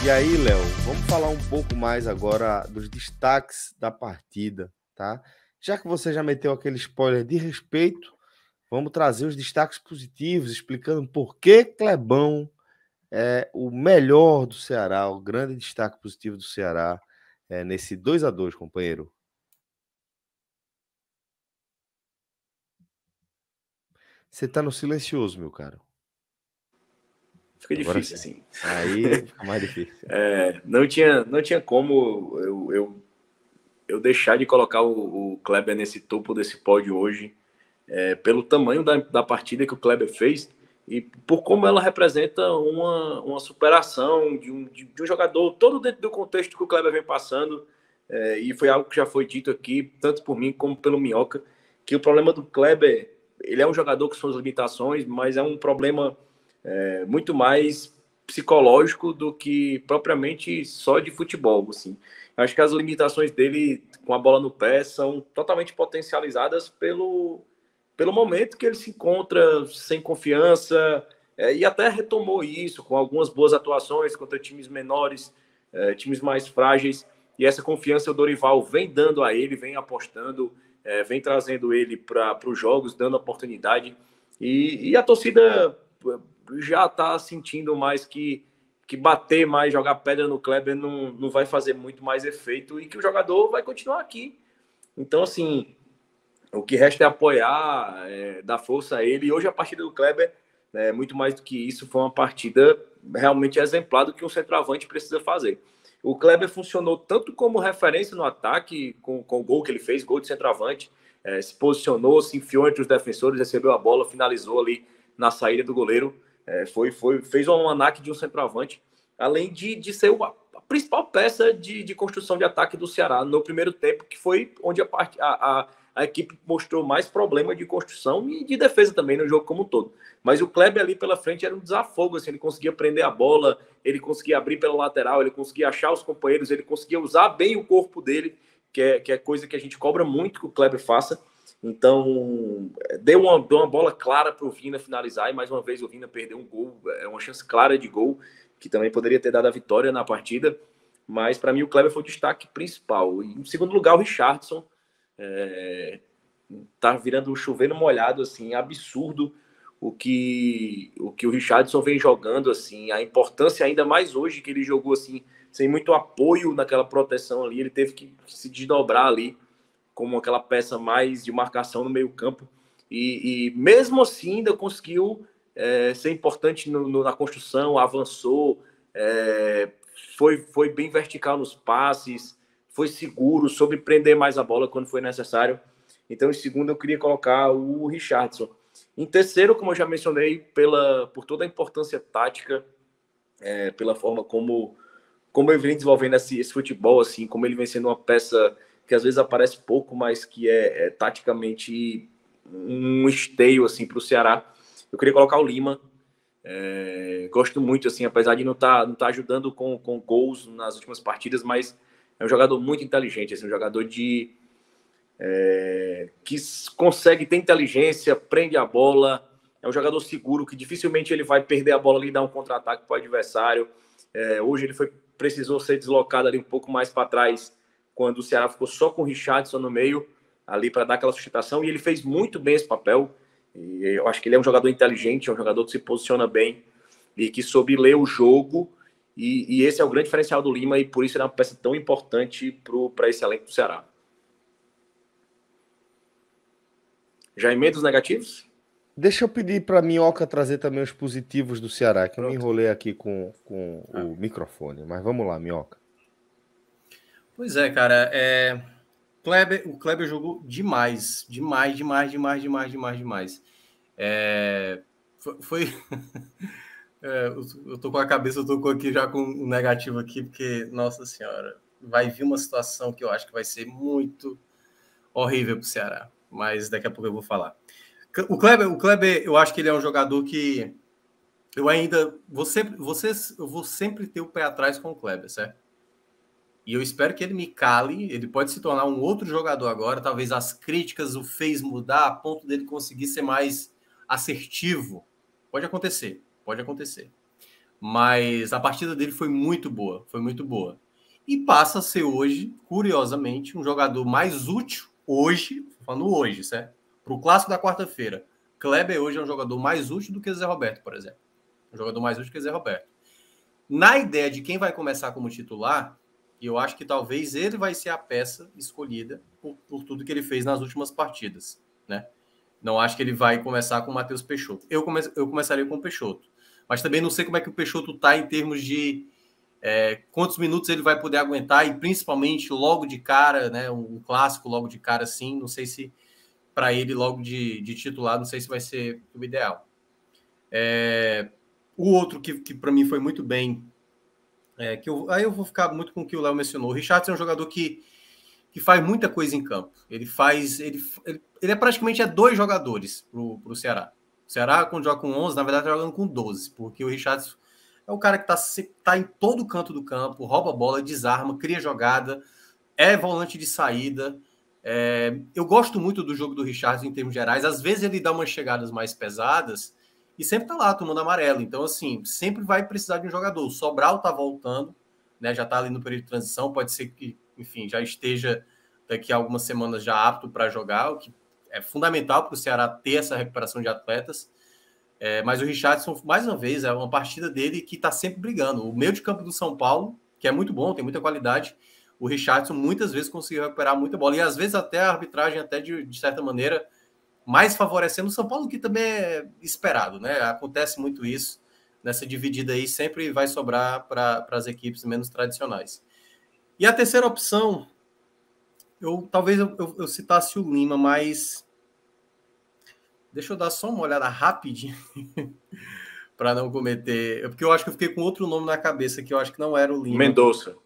E aí, Léo, vamos falar um pouco mais agora dos destaques da partida, tá? Já que você já meteu aquele spoiler de respeito, vamos trazer os destaques positivos, explicando por que Clebão é o melhor do Ceará, o grande destaque positivo do Ceará nesse 2-2, companheiro. Você tá no silencioso, meu caro. Fica Agora difícil, sim. assim. Aí fica mais difícil. Não tinha como eu deixar de colocar o Kleber nesse topo desse pódio hoje, pelo tamanho da partida que o Kleber fez e por como ela representa uma superação de um jogador, todo dentro do contexto que o Kleber vem passando. E foi algo que já foi dito aqui, tanto por mim como pelo Minhoca, que o problema do Kleber, ele é um jogador com suas limitações, mas é um problema muito mais psicológico do que propriamente só de futebol, assim. Eu acho que as limitações dele com a bola no pé são totalmente potencializadas pelo momento que ele se encontra sem confiança, e até retomou isso com algumas boas atuações contra times menores, times mais frágeis, e essa confiança o Dorival vem dando a ele, vem apostando, vem trazendo ele para os jogos, dando oportunidade, e a torcida já está sentindo mais que bater mais, jogar pedra no Kleber não vai fazer muito mais efeito e que o jogador vai continuar aqui. Então, assim, o que resta é apoiar, dar força a ele. E hoje a partida do Kleber, muito mais do que isso, foi uma partida realmente exemplar do que um centroavante precisa fazer. O Kleber funcionou tanto como referência no ataque, com o gol que ele fez, gol de centroavante, se posicionou, se enfiou entre os defensores, recebeu a bola, finalizou ali na saída do goleiro, fez um anaque de um centroavante, além de ser a principal peça de construção de ataque do Ceará no primeiro tempo, que foi onde a equipe mostrou mais problema de construção e de defesa também no jogo como um todo. Mas o Kleber ali pela frente era um desafogo, assim, ele conseguia prender a bola, ele conseguia abrir pela lateral, ele conseguia achar os companheiros, ele conseguia usar bem o corpo dele, que é coisa que a gente cobra muito que o Kleber faça. Então, deu uma bola clara para o Vina finalizar, e mais uma vez o Vina perdeu um gol, uma chance clara de gol, que também poderia ter dado a vitória na partida, mas para mim o Kleber foi o destaque principal. E em segundo lugar, o Richarlison, tá virando um chover molhado, assim, absurdo o Richarlison vem jogando, assim, a importância ainda mais hoje que ele jogou, assim, sem muito apoio naquela proteção ali, ele teve que se desdobrar ali como aquela peça mais de marcação no meio campo, e mesmo assim ainda conseguiu ser importante na construção, avançou, foi bem vertical nos passes, foi seguro, soube prender mais a bola quando foi necessário. Então, em segundo, eu queria colocar o Richarlison. Em terceiro, como eu já mencionei, por toda a importância tática, pela forma como ele vem desenvolvendo esse futebol, assim, como ele vem sendo uma peça que às vezes aparece pouco, mas que é taticamente um esteio assim, para o Ceará. Eu queria colocar o Lima. Gosto muito, assim, apesar de não tá ajudando com gols nas últimas partidas, mas é um jogador muito inteligente, assim, um jogador que consegue ter inteligência, prende a bola, é um jogador seguro, que dificilmente ele vai perder a bola ali e dar um contra-ataque para o adversário. Hoje ele precisou ser deslocado ali um pouco mais para trás, quando o Ceará ficou só com o Richarlison no meio, ali para dar aquela sustentação, e ele fez muito bem esse papel. E eu acho que ele é um jogador inteligente, é um jogador que se posiciona bem e que soube ler o jogo, e esse é o grande diferencial do Lima, e por isso ele é uma peça tão importante para esse elenco do Ceará. Já emenda os negativos? Deixa eu pedir para a Minhoca trazer também os positivos do Ceará, que Pronto. eu me enrolei aqui com o microfone. Mas vamos lá, Minhoca. Pois é, cara. O Kleber jogou demais. Demais. Foi... eu tô com a cabeça, eu tô aqui já com um negativo aqui, porque, nossa senhora, vai vir uma situação que eu acho que vai ser muito horrível pro Ceará. Mas daqui a pouco eu vou falar. O Kleber, eu acho que ele é um jogador que eu ainda eu vou sempre ter o pé atrás com o Kleber, certo? E eu espero que ele me cale, ele pode se tornar um outro jogador agora, talvez as críticas o fez mudar a ponto dele conseguir ser mais assertivo. Pode acontecer. Mas a partida dele foi muito boa, foi muito boa. E passa a ser hoje, curiosamente, um jogador mais útil hoje, falando hoje, certo? Para o clássico da quarta-feira. Kleber hoje é um jogador mais útil do que Zé Roberto, por exemplo. Um jogador mais útil que Zé Roberto. Na ideia de quem vai começar como titular, eu acho que talvez ele vai ser a peça escolhida por tudo que ele fez nas últimas partidas, né? Não acho que ele vai começar com o Matheus Peixoto. Eu começaria com o Peixoto. Mas também não sei como é que o Peixoto está em termos de quantos minutos ele vai poder aguentar e principalmente logo de cara, né? Um clássico logo de cara, assim. Não sei se para ele logo de titular, não sei se vai ser o ideal. O outro que para mim foi muito bem, aí eu vou ficar muito com o que o Léo mencionou. O Richardson é um jogador que faz muita coisa em campo. Ele é praticamente dois jogadores para o Ceará. O Ceará, quando joga com 11, na verdade, está jogando com 12, porque o Richardson é o cara que tá em todo canto do campo, rouba a bola, desarma, cria jogada, é volante de saída. Eu gosto muito do jogo do Richardson em termos gerais. Às vezes ele dá umas chegadas mais pesadas e sempre tá lá tomando amarelo. Então, assim, sempre vai precisar de um jogador. O Sobral tá voltando, né? Já tá ali no período de transição. Pode ser que, enfim, já esteja daqui a algumas semanas já apto para jogar, o que é fundamental para o Ceará ter essa recuperação de atletas. Mas o Richardson, mais uma vez, é uma partida dele que está sempre brigando. O meio de campo do São Paulo, que é muito bom, tem muita qualidade, o Richardson muitas vezes conseguiu recuperar muita bola. E às vezes até a arbitragem, até de certa maneira, mais favorecendo o São Paulo, que também é esperado, né? Acontece muito isso. Nessa dividida aí sempre vai sobrar para as equipes menos tradicionais. E a terceira opção, talvez eu citasse o Lima, mas deixa eu dar só uma olhada rapidinho para não cometer. Porque eu acho que eu fiquei com outro nome na cabeça, que eu acho que não era o Lima. Mendonça.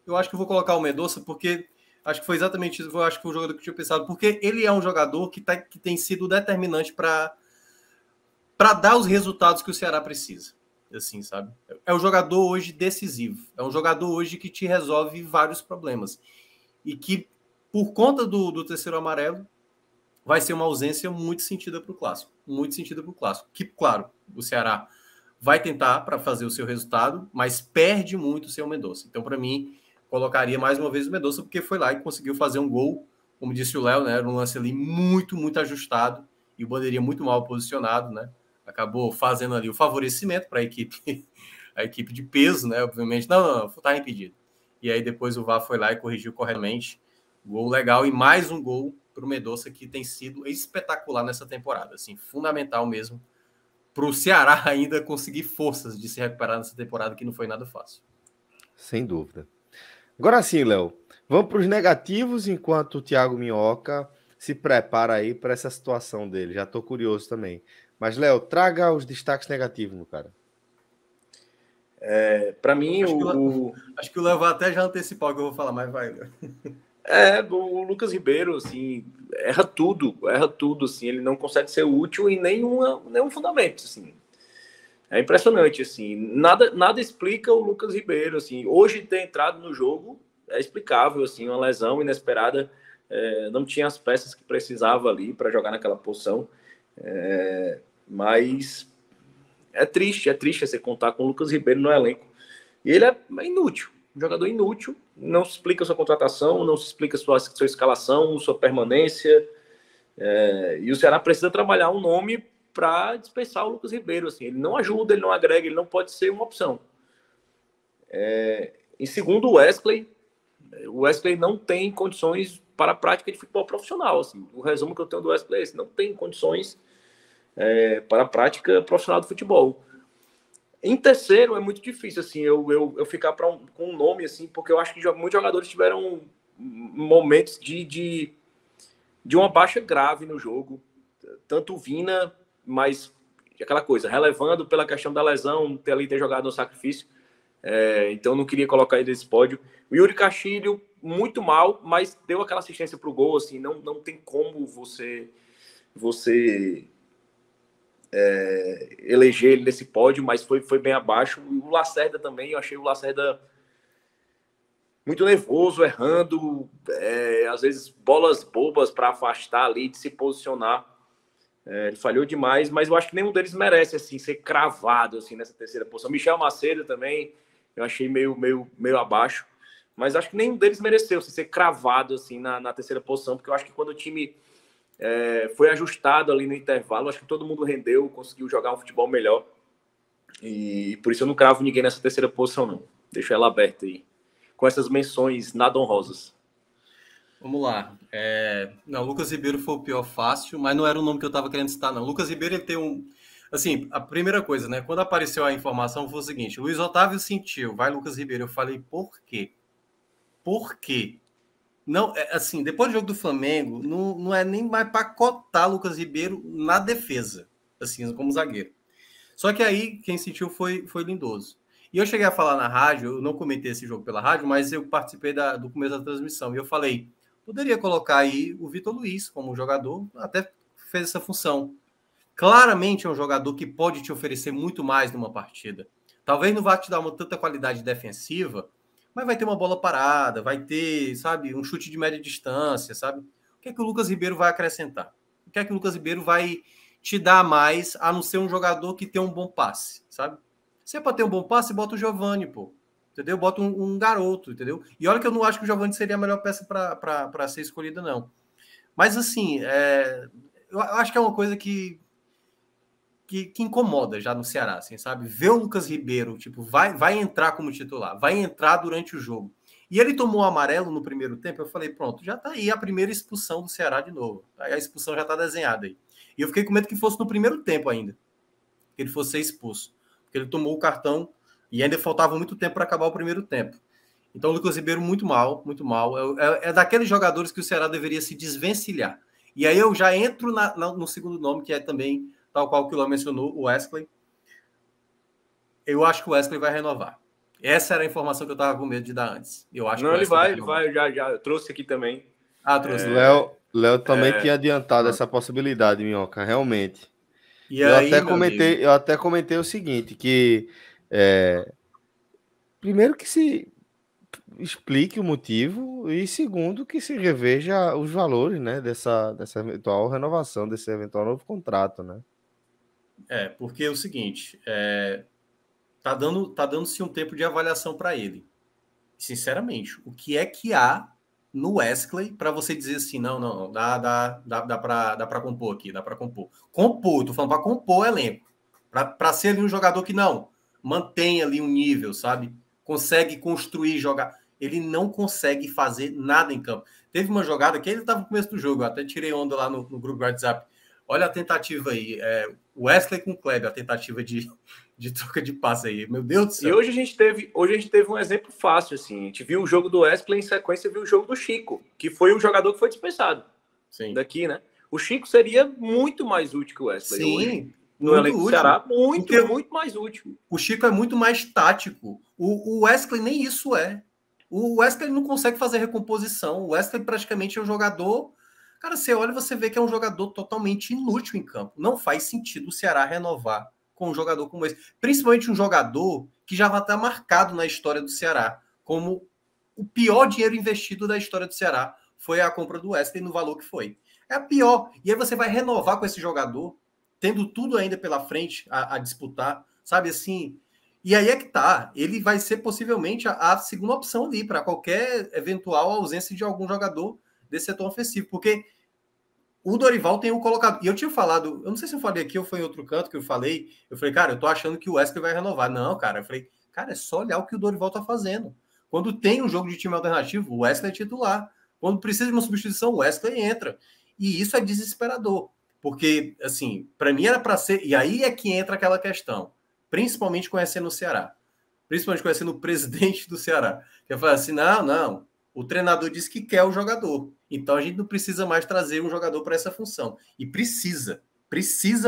Eu acho que eu vou colocar o Mendonça, porque acho que foi exatamente isso. Eu acho que foi o jogador que eu tinha pensado, porque ele é um jogador que tem sido determinante para dar os resultados que o Ceará precisa. Assim, sabe? É um jogador hoje decisivo. É um jogador hoje que te resolve vários problemas. E que, por conta do terceiro amarelo, vai ser uma ausência muito sentida para o Clássico. Muito sentida para o Clássico. Que, claro, o Ceará vai tentar para fazer o seu resultado, mas perde muito o seu Mendonça. Então, para mim, colocaria mais uma vez o Mendonça, porque foi lá e conseguiu fazer um gol, como disse o Léo, né? Era um lance ali muito, muito ajustado e o Bandeirinha muito mal posicionado, né? Acabou fazendo ali o favorecimento para a equipe de peso, né? Obviamente, não, tá impedido. E aí depois o VAR foi lá e corrigiu corretamente. Gol legal e mais um gol para o Mendonça, que tem sido espetacular nessa temporada, assim, fundamental mesmo para o Ceará ainda conseguir forças de se recuperar nessa temporada, que não foi nada fácil. Sem dúvida. Agora sim, Léo, vamos para os negativos, enquanto o Thiago Minhoca se prepara aí para essa situação dele. Já estou curioso também. Mas, Léo, traga os destaques negativos, meu cara. Para mim, acho que o Léo vai até já antecipar o que eu vou falar, mas vai, Léo. O Lucas Ribeiro, assim, erra tudo, assim, ele não consegue ser útil em nenhum fundamento, assim. É impressionante, assim, nada explica o Lucas Ribeiro, assim, hoje ter entrado no jogo é explicável, assim, uma lesão inesperada, não tinha as peças que precisava ali para jogar naquela posição, mas é triste você contar com o Lucas Ribeiro no elenco, e ele é inútil. Um jogador inútil, não se explica sua contratação, não se explica sua escalação, sua permanência. E o Ceará precisa trabalhar um nome para dispensar o Lucas Ribeiro. Assim, ele não ajuda, ele não agrega, ele não pode ser uma opção. Em segundo, o Wesley não tem condições para a prática de futebol profissional. Assim, o resumo que eu tenho do Wesley é esse: não tem condições para a prática profissional do futebol. Em terceiro, é muito difícil, assim, eu ficar com um nome, assim, porque eu acho que muitos jogadores tiveram momentos de uma baixa grave no jogo. Tanto o Vina, mas aquela coisa, relevando pela questão da lesão, ter jogado no sacrifício. Então, não queria colocar ele nesse pódio. O Yuri Castilho, muito mal, mas deu aquela assistência para o gol, assim, não tem como você eleger ele nesse pódio, mas foi bem abaixo. E o Lacerda também, eu achei o Lacerda muito nervoso, errando, às vezes bolas bobas para afastar ali, de se posicionar. Ele falhou demais, mas eu acho que nenhum deles merece assim ser cravado assim nessa terceira posição. Michel Macedo também eu achei meio abaixo, mas acho que nenhum deles mereceu assim, ser cravado assim na terceira posição, porque eu acho que quando o time foi ajustado ali no intervalo, acho que todo mundo rendeu, conseguiu jogar um futebol melhor, e por isso eu não cravo ninguém nessa terceira posição não. Deixo ela aberta aí, com essas menções nada honrosas. Vamos lá. Não, Lucas Ribeiro foi o pior fácil, mas não era o nome que eu estava querendo citar, não. Lucas Ribeiro, ele tem um... Assim, a primeira coisa, né? Quando apareceu a informação, foi o seguinte: Luiz Otávio sentiu, vai Lucas Ribeiro. Eu falei, por quê? Por quê? Não, assim, depois do jogo do Flamengo, não é nem mais para cotar Lucas Ribeiro na defesa, assim, como zagueiro. Só que aí, quem sentiu foi Lindoso. E eu cheguei a falar na rádio, eu não comentei esse jogo pela rádio, mas eu participei do começo da transmissão. E eu falei, poderia colocar aí o Vitor Luiz como jogador, até fez essa função. Claramente é um jogador que pode te oferecer muito mais numa partida. Talvez não vá te dar tanta qualidade defensiva, mas vai ter uma bola parada, vai ter, sabe, um chute de média distância, sabe? O que é que o Lucas Ribeiro vai acrescentar? O que é que o Lucas Ribeiro vai te dar mais, a não ser um jogador que tem um bom passe, sabe? Se é para ter um bom passe, bota o Giovani, pô. Entendeu? Bota um garoto, entendeu? E olha que eu não acho que o Giovani seria a melhor peça para ser escolhida, não. Mas, assim, eu acho que é uma coisa que incomoda já no Ceará, assim, sabe? Ver o Lucas Ribeiro, tipo, vai entrar como titular, vai entrar durante o jogo. E ele tomou o amarelo no primeiro tempo, eu falei, pronto, já tá aí a primeira expulsão do Ceará de novo. Aí a expulsão já tá desenhada aí. E eu fiquei com medo que fosse no primeiro tempo ainda, que ele fosse ser expulso. Porque ele tomou o cartão e ainda faltava muito tempo para acabar o primeiro tempo. Então o Lucas Ribeiro muito mal, muito mal. É daqueles jogadores que o Ceará deveria se desvencilhar. E aí eu já entro no segundo nome, que é também, tal qual que o Léo mencionou, o Wesley. Eu acho que o Wesley vai renovar. Essa era a informação que eu estava com medo de dar antes. Eu acho Não, que o Wesley ele vai, já trouxe aqui também. Trouxe. Léo também tinha adiantado essa possibilidade, Minhoca, realmente. E aí, meu amigo? Eu até comentei o seguinte, que primeiro que se explique o motivo e segundo que se reveja os valores, né, dessa eventual renovação, desse eventual novo contrato, né? Porque é o seguinte, tá dando-se um tempo de avaliação para ele. Sinceramente, o que é que há no Wesley para você dizer assim, não, dá para compor aqui, dá para compor. Compor, tô falando para compor o elenco. Para ser ali um jogador que não mantém ali um nível, sabe? Consegue construir, jogar. Ele não consegue fazer nada em campo. Teve uma jogada que ele estava no começo do jogo, eu até tirei onda lá no grupo do WhatsApp. Olha a tentativa aí. Wesley com o Kleber, a tentativa de troca de passe aí. Meu Deus do céu. E hoje a gente teve um exemplo fácil, assim. A gente viu o jogo do Wesley, em sequência viu o jogo do Chico, que foi um jogador que foi dispensado. Sim. Daqui, né? O Chico seria muito mais útil que o Wesley. Sim, hoje, no elenco do Ceará, muito mais útil. O Chico é muito mais tático. O Wesley nem isso é. O Wesley não consegue fazer recomposição. O Wesley praticamente é um jogador... Cara, você olha e você vê que é um jogador totalmente inútil em campo. Não faz sentido o Ceará renovar com um jogador como esse. Principalmente um jogador que já vai estar marcado na história do Ceará como o pior dinheiro investido da história do Ceará. Foi a compra do Wesley no valor que foi. É a pior. E aí você vai renovar com esse jogador, tendo tudo ainda pela frente a disputar, sabe assim? E aí é que tá. Ele vai ser possivelmente a segunda opção ali para qualquer eventual ausência de algum jogador desse setor ofensivo. Porque o Dorival tem um colocado. E eu tinha falado, eu não sei se eu falei aqui ou foi em outro canto que eu falei, cara, eu tô achando que o Wesley vai renovar. Não, cara, eu falei, cara, é só olhar o que o Dorival tá fazendo. Quando tem um jogo de time alternativo, o Wesley é titular. Quando precisa de uma substituição, o Wesley entra. E isso é desesperador. Porque, assim, para mim era para ser... E aí é que entra aquela questão. Principalmente conhecendo o Ceará. Principalmente conhecendo o presidente do Ceará. Que vai falar assim, não. O treinador disse que quer o jogador. Então a gente não precisa mais trazer um jogador para essa função. E precisa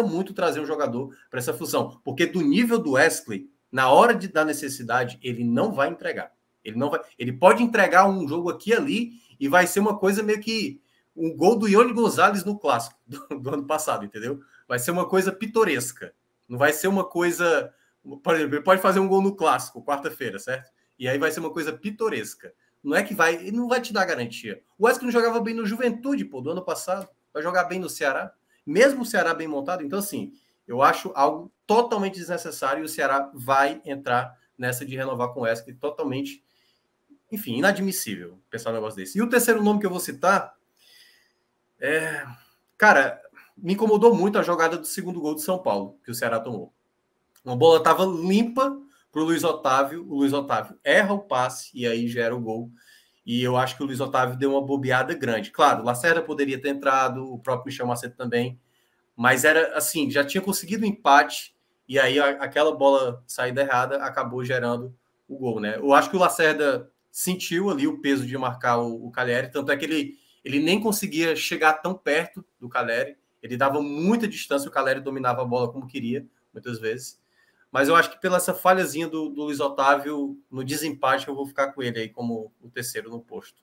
muito trazer um jogador para essa função. Porque do nível do Wesley, na hora da necessidade, ele não vai entregar. Ele pode entregar um jogo aqui e ali e vai ser uma coisa meio que um gol do Ione Gonzalez no clássico do ano passado, entendeu? Vai ser uma coisa pitoresca. Não vai ser uma coisa... Por exemplo, ele pode fazer um gol no clássico, quarta-feira, certo? E aí vai ser uma coisa pitoresca. Não é que ele não vai te dar garantia. O Wesley não jogava bem no Juventude, do ano passado. Vai jogar bem no Ceará. mesmo o Ceará bem montado. Então, assim, eu acho algo totalmente desnecessário e o Ceará vai entrar nessa de renovar com o Wesley, totalmente, enfim, inadmissível pensar um negócio desse. E o terceiro nome que eu vou citar cara, me incomodou muito a jogada do segundo gol do São Paulo, que o Ceará tomou. Uma bola estava limpa para o Luiz Otávio erra o passe e aí gera o gol. E eu acho que o Luiz Otávio deu uma bobeada grande. Claro, o Lacerda poderia ter entrado, o próprio Michel Macedo também, mas era assim, já tinha conseguido o empate e aí aquela bola saída errada acabou gerando o gol, né? Eu acho que o Lacerda sentiu ali o peso de marcar o Calleri, tanto é que ele nem conseguia chegar tão perto do Calleri, ele dava muita distância, o Calleri dominava a bola como queria, muitas vezes. Mas eu acho que pela essa falhazinha do Luiz Otávio, no desempate, eu vou ficar com ele aí como o terceiro no posto.